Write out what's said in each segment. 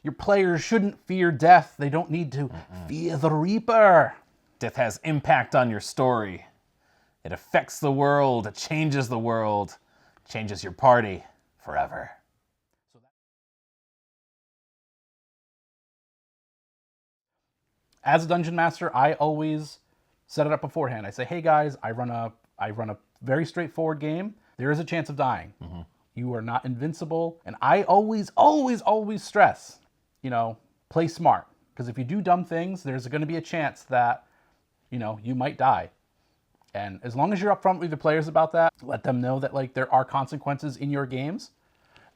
Your players shouldn't fear death. They don't need to fear the Reaper. Death has impact on your story. It affects the world. It changes the world. It changes your party forever. As a dungeon master, I always set it up beforehand. I say, hey guys, I run a very straightforward game. There is a chance of dying. You are not invincible. And I always stress, play smart. Because if you do dumb things, there's going to be a chance that, you might die. And as long as you're upfront with the players about that, let them know that there are consequences in your games.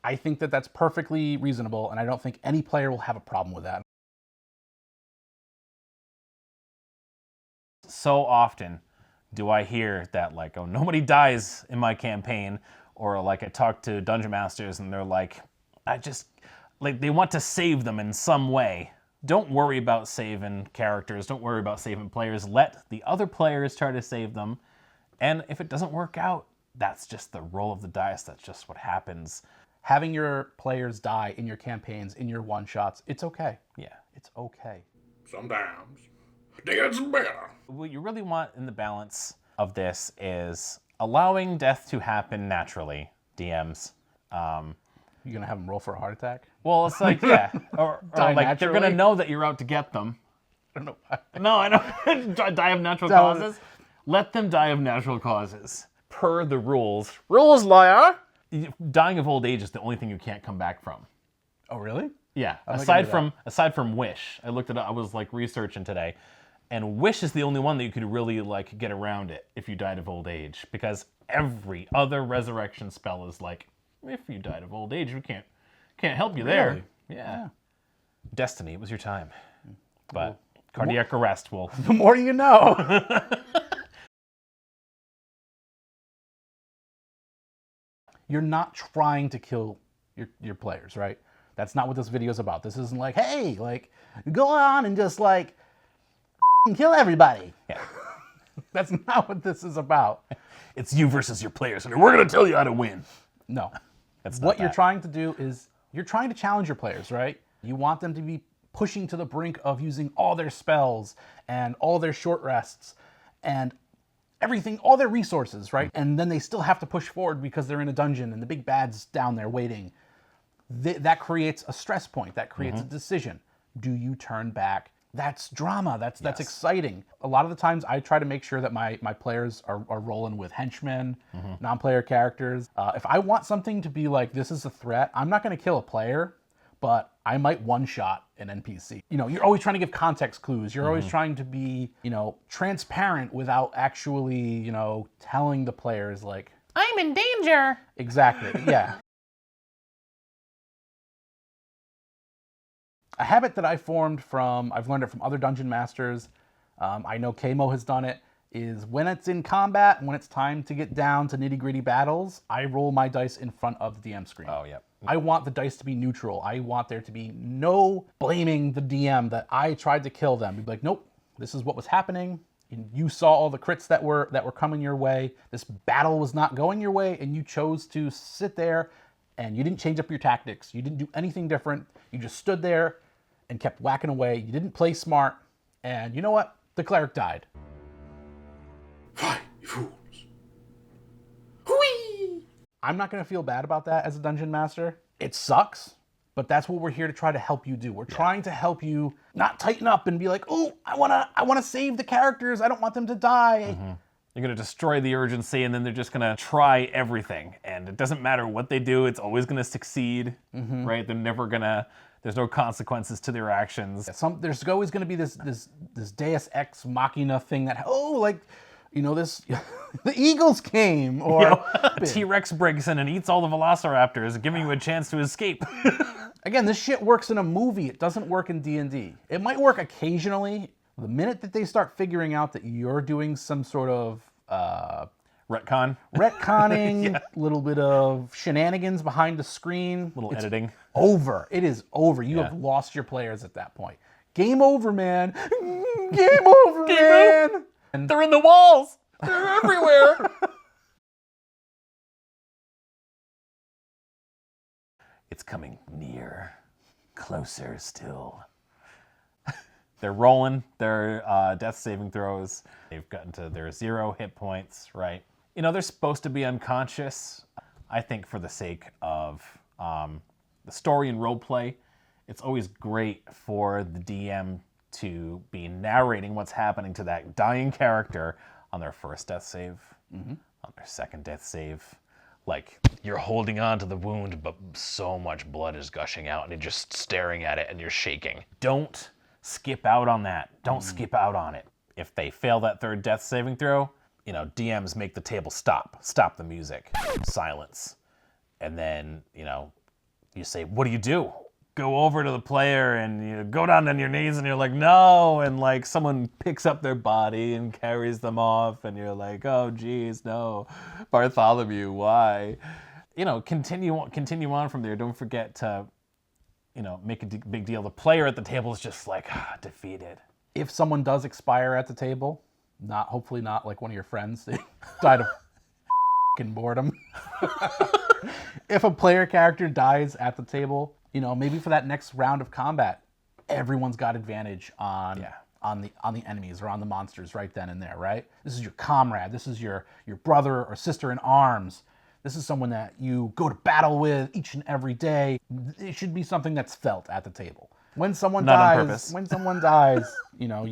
I think that that's perfectly reasonable, and I don't think any player will have a problem with that. So often do I hear that oh, nobody dies in my campaign, or I talk to dungeon masters and they're they want to save them in some way. Don't worry about saving characters. Don't worry about saving players. Let the other players try to save them. And if it doesn't work out, that's just the roll of the dice. That's just what happens. Having your players die in your campaigns, in your one-shots, it's okay. Yeah. It's okay. Sometimes dead's better. What you really want in the balance of this is allowing death to happen naturally, DMs. You gonna have them roll for a heart attack? Well, it's yeah. Or they're naturally? gonna know that you're out to get them. I don't know. No, I don't. Die of natural causes. Let them die of natural causes. Per the rules. Rules, lawyer! Dying of old age is the only thing you can't come back from. Oh, really? Yeah. I Aside from wish. I looked it up. I was researching today. And wish is the only one that you could really get around it if you died of old age. Because every other resurrection spell is if you died of old age, we can't help you there. Really? Yeah. Destiny, it was your time. But cardiac arrest will... The more you know. You're not trying to kill your players, right? That's not what this video is about. This isn't hey, go on and just kill everybody. Yeah. That's not what this is about. It's you versus your players, and we're going to tell you how to win. No. That's what you're trying to do is you're trying to challenge your players, right? You want them to be pushing to the brink of using all their spells and all their short rests and everything, all their resources, right? And then they still have to push forward because they're in a dungeon and the big bad's down there waiting. That creates a stress point. That creates a decision. Do you turn back? That's drama. That's exciting. A lot of the times I try to make sure that my players are rolling with henchmen, non-player characters. If I want something to be this is a threat, I'm not going to kill a player, but I might one-shot an NPC. You're always trying to give context clues. You're always trying to be, transparent without actually, telling the players I'm in danger. Exactly, yeah. A habit that I've learned it from other dungeon masters, I know KMo has done it, is when it's in combat, when it's time to get down to nitty-gritty battles, I roll my dice in front of the DM screen. Oh, yeah. I want the dice to be neutral. I want there to be no blaming the DM that I tried to kill them. You'd be nope, this is what was happening. You saw all the crits that were coming your way. This battle was not going your way, and you chose to sit there, and you didn't change up your tactics. You didn't do anything different. You just stood there and kept whacking away. You didn't play smart, and you know what? The cleric died. Fly, you fools. Whee! I'm not going to feel bad about that as a dungeon master. It sucks, but that's what we're here to try to help you do. We're trying to help you not tighten up and be oh, I want to save the characters. I don't want them to die. You're going to destroy the urgency, and then they're just going to try everything. And it doesn't matter what they do. It's always going to succeed, right? They're never going to... There's no consequences to their actions. There's always going to be this Deus Ex Machina thing that, this, the Eagles came, or... T-Rex breaks in and eats all the velociraptors, giving you a chance to escape. Again, this shit works in a movie. It doesn't work in D&D. It might work occasionally. The minute that they start figuring out that you're doing some sort of... retconning, little bit of shenanigans behind the screen. Little editing. Over. It is over. You have lost your players at that point. Game over, man. Game over, man. And they're in the walls. They're everywhere. It's coming near. closer still. They're rolling their death saving throws. They've gotten to their 0 hit points, right? You know, they're supposed to be unconscious. I think for the sake of the story and roleplay, it's always great for the DM to be narrating what's happening to that dying character on their first death save, on their second death save. Like, you're holding on to the wound, but so much blood is gushing out, and you're just staring at it, and you're shaking. Don't skip out on that. Don't skip out on it. If they fail that third death saving throw, you know, DMs make the table stop. Stop the music. Silence. And then, you know, you say, what do you do? Go over to the player and you go down on your knees and you're like, no. And like someone picks up their body and carries them off. And you're like, oh, geez, no. Bartholomew, why? You know, continue on from there. Don't forget to, you know, make a big deal. The player at the table is just like, defeated. If someone does expire at the table, hopefully not like one of your friends, they died of boredom. If a player character dies at the table, you know, maybe for that next round of combat, everyone's got advantage on the enemies or on the monsters right then and there, right? This is your comrade. This is your brother or sister in arms. This is someone that you go to battle with each and every day. It should be something that's felt at the table. When someone dies, you know,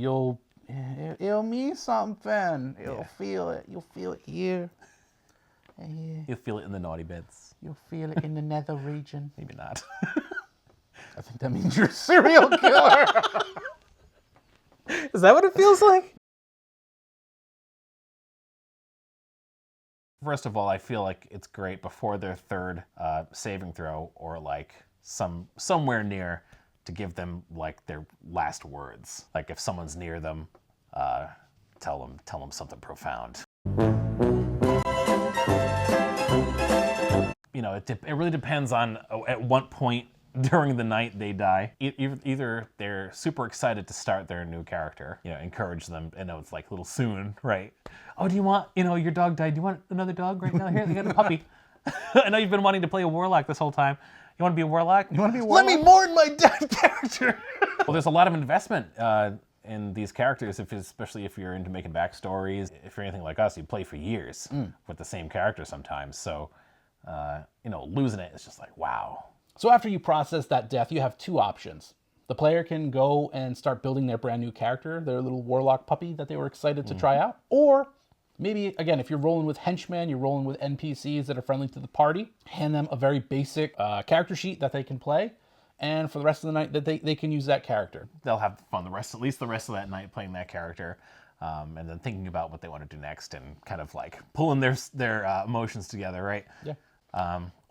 it'll mean something. You'll feel it. You'll feel it here. You'll feel it in the naughty bits. You'll feel it in the nether region. Maybe not. I think that means you're a serial killer. Is that what it feels like? First of all, I feel like it's great before their third saving throw or like somewhere near to give them like their last words. Like if someone's near them, tell them something profound. You know, it really depends on at what point during the night they die. Either they're super excited to start their new character, you know, encourage them. I know it's like a little soon, right? Oh, do you want, you know, your dog died. Do you want another dog right now? Here, you got a puppy. I know you've been wanting to play a warlock this whole time. You want to be a warlock? You want to be a warlock? Let me mourn my dead character. Well, there's a lot of investment in these characters, especially if you're into making backstories. If you're anything like us, you play for years with the same character sometimes. So, you know, losing it is just like, wow. So after you process that death, you have two options. The player can go and start building their brand new character, their little warlock puppy that they were excited to try out. Or maybe, again, if you're rolling with henchmen, you're rolling with NPCs that are friendly to the party, hand them a very basic character sheet that they can play. And for the rest of the night, that they can use that character. They'll have fun at least the rest of that night playing that character. And then thinking about what they want to do next and kind of like pulling their emotions together, right? Yeah.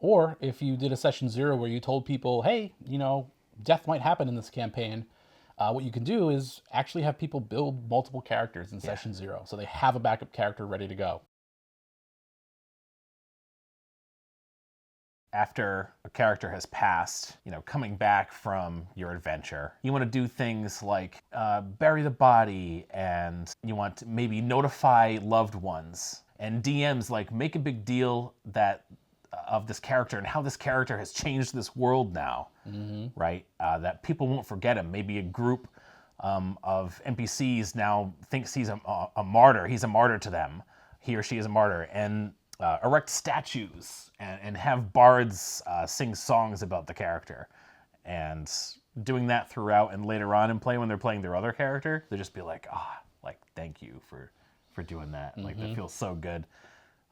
Or if you did a session 0 where you told people, hey, you know, death might happen in this campaign, what you can do is actually have people build multiple characters in session 0. So they have a backup character ready to go. After a character has passed, you know, coming back from your adventure, you want to do things like bury the body, and you want to maybe notify loved ones. And DMs like make a big deal of this character and how this character has changed this world now, right? That people won't forget him. Maybe a group of NPCs now thinks he's a martyr. He's a martyr to them. He or she is a martyr. And erect statues and have bards sing songs about the character. And doing that throughout and later on in play when they're playing their other character, they'll just be like, thank you for doing that. Like, that feels so good.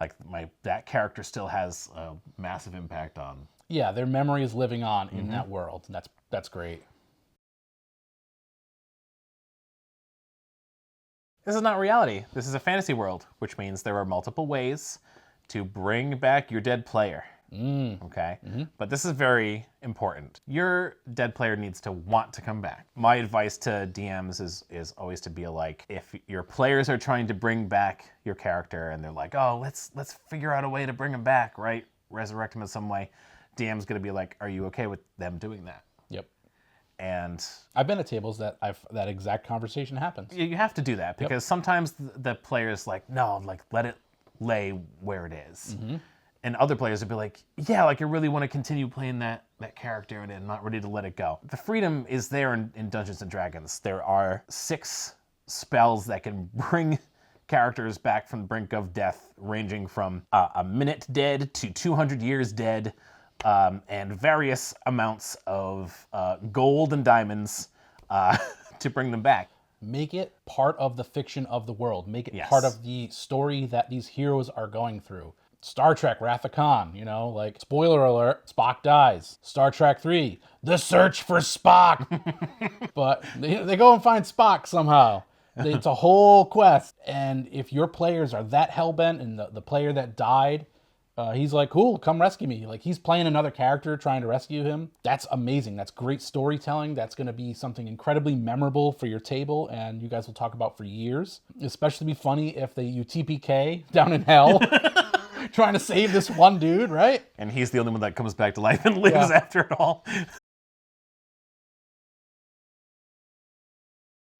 Like, that character still has a massive impact on. Yeah, their memory is living on in that world. And that's great. This is not reality. This is a fantasy world, which means there are multiple ways to bring back your dead player. Okay? But this is very important. Your dead player needs to want to come back. My advice to DMs is always to be like, if your players are trying to bring back your character and they're like, oh, let's figure out a way to bring him back, right? Resurrect him in some way. DM's gonna be like, are you okay with them doing that? Yep. And I've been at tables that that exact conversation happens. You have to do that because sometimes the player's like, no, like let it lay where it is. And other players would be like, yeah, like I really want to continue playing that that character and I'm not ready to let it go. The freedom is there in Dungeons and Dragons. There are 6 spells that can bring characters back from the brink of death, ranging from a minute dead to 200 years dead, and various amounts of gold and diamonds to bring them back. Make it part of the fiction of the world. Make it Yes. part of the story that these heroes are going through. Star Trek, Wrath of Khan, you know, like, spoiler alert, Spock dies. Star Trek 3, The Search for Spock. But they go and find Spock somehow. It's a whole quest. And if your players are that hellbent, and the player that died, he's like, cool, come rescue me. Like, he's playing another character trying to rescue him. That's amazing. That's great storytelling. That's going to be something incredibly memorable for your table, and you guys will talk about for years. Especially be funny if you TPK down in hell trying to save this one dude, right? And he's the only one that comes back to life and lives after it all.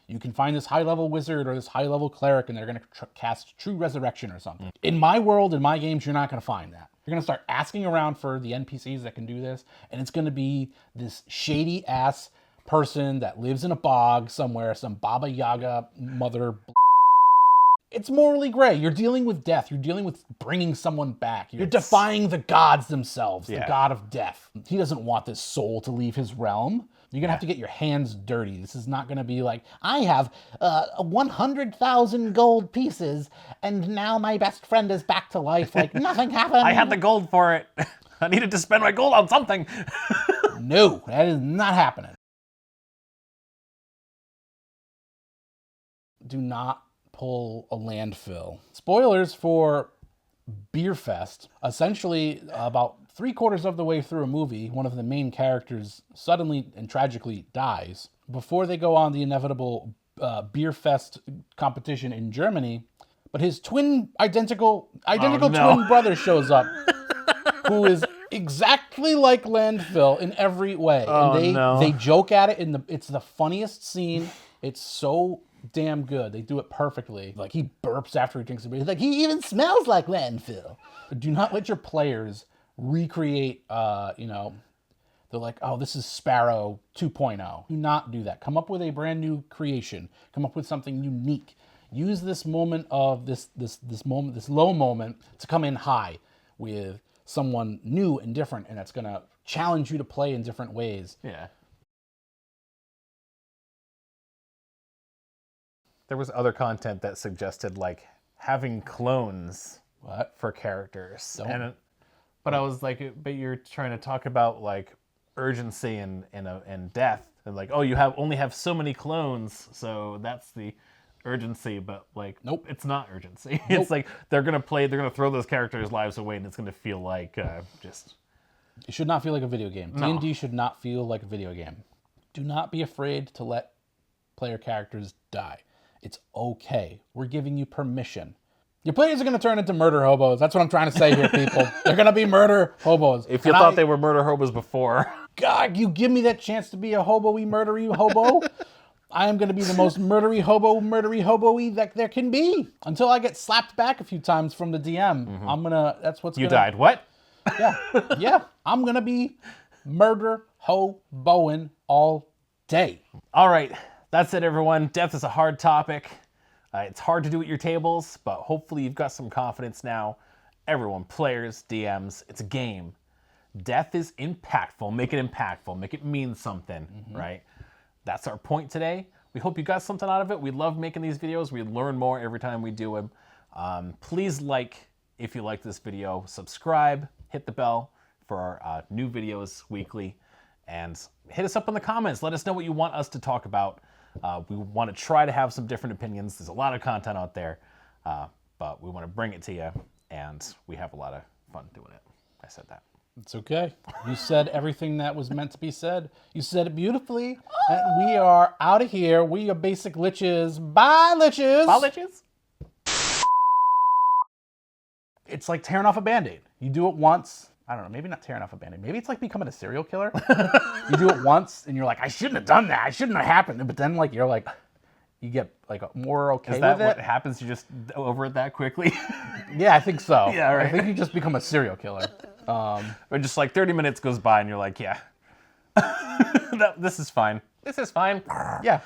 You can find this high-level wizard or this high-level cleric, and they're going to cast True Resurrection or something. In my world, in my games, you're not going to find that. You're going to start asking around for the NPCs that can do this, and it's going to be this shady-ass person that lives in a bog somewhere, some Baba Yaga mother. It's morally gray. You're dealing with death. You're dealing with bringing someone back. You're defying the gods themselves, the god of death. He doesn't want this soul to leave his realm. You're going to have to get your hands dirty. This is not going to be like, I have 100,000 gold pieces, and now my best friend is back to life. Like, nothing happened. I had the gold for it. I needed to spend my gold on something. No, that is not happening. Do not pull a landfill. Spoilers for Beer Fest. Essentially, about 3/4 of the way through a movie, one of the main characters suddenly and tragically dies. Before they go on the inevitable Beer Fest competition in Germany, but his identical twin brother shows up, who is exactly like Landfill in every way. And they joke at it it's the funniest scene. It's so damn good. They do it perfectly. Like, he burps after he drinks a beer. He's like, he even smells like Landfill. Do not let your players recreate, they're like, oh, this is Sparrow 2.0. Do not do that. Come up with a brand new creation. Come up with something unique. Use this moment of this low moment to come in high with someone new and different, and that's gonna challenge you to play in different ways. Yeah. There was other content that suggested, like, having clones for characters. But I was like, but you're trying to talk about, like, urgency and death. And like, oh, you only have so many clones, so that's the urgency. But, like, nope, it's not urgency. Nope. It's like they're going to throw those characters' lives away, and it's going to feel like just... It should not feel like a video game. No. D&D should not feel like a video game. Do not be afraid to let player characters die. It's okay. We're giving you permission. Your players are going to turn into murder hobos. That's what I'm trying to say here, people. They're going to be murder hobos. If you thought they were murder hobos before. God, you give me that chance to be a hobo-y, murdery hobo, I am going to be the most murdery hobo-y that there can be. Until I get slapped back a few times from the DM. Mm-hmm. That's what's You died. What? Yeah. I'm going to be murder hoboing all day. All right. That's it, everyone. Death is a hard topic. It's hard to do at your tables, but hopefully you've got some confidence now. Everyone, players, DMs, it's a game. Death is impactful. Make it impactful. Make it mean something, right? That's our point today. We hope you got something out of it. We love making these videos. We learn more every time we do them. Please if you like this video, subscribe, hit the bell for our new videos weekly, and hit us up in the comments. Let us know what you want us to talk about. We want to try to have some different opinions. There's a lot of content out there, but we want to bring it to you, and we have a lot of fun doing it. I said that. It's okay. You said everything that was meant to be said. You said it beautifully. And we are out of here. We are Basic Liches. Bye, Liches. Bye, Liches. It's like tearing off a Band-Aid. You do it once. I don't know, maybe not tearing off a Band-Aid. Maybe it's like becoming a serial killer. You do it once, and you're like, I shouldn't have done that. I shouldn't have happened. But then, like, you're like, you get like more okay with it. Is that what happens? You just over it that quickly? Yeah, I think so. Yeah, right. I think you just become a serial killer. Or just like 30 minutes goes by, and you're like, yeah, This is fine. This is fine. Yeah.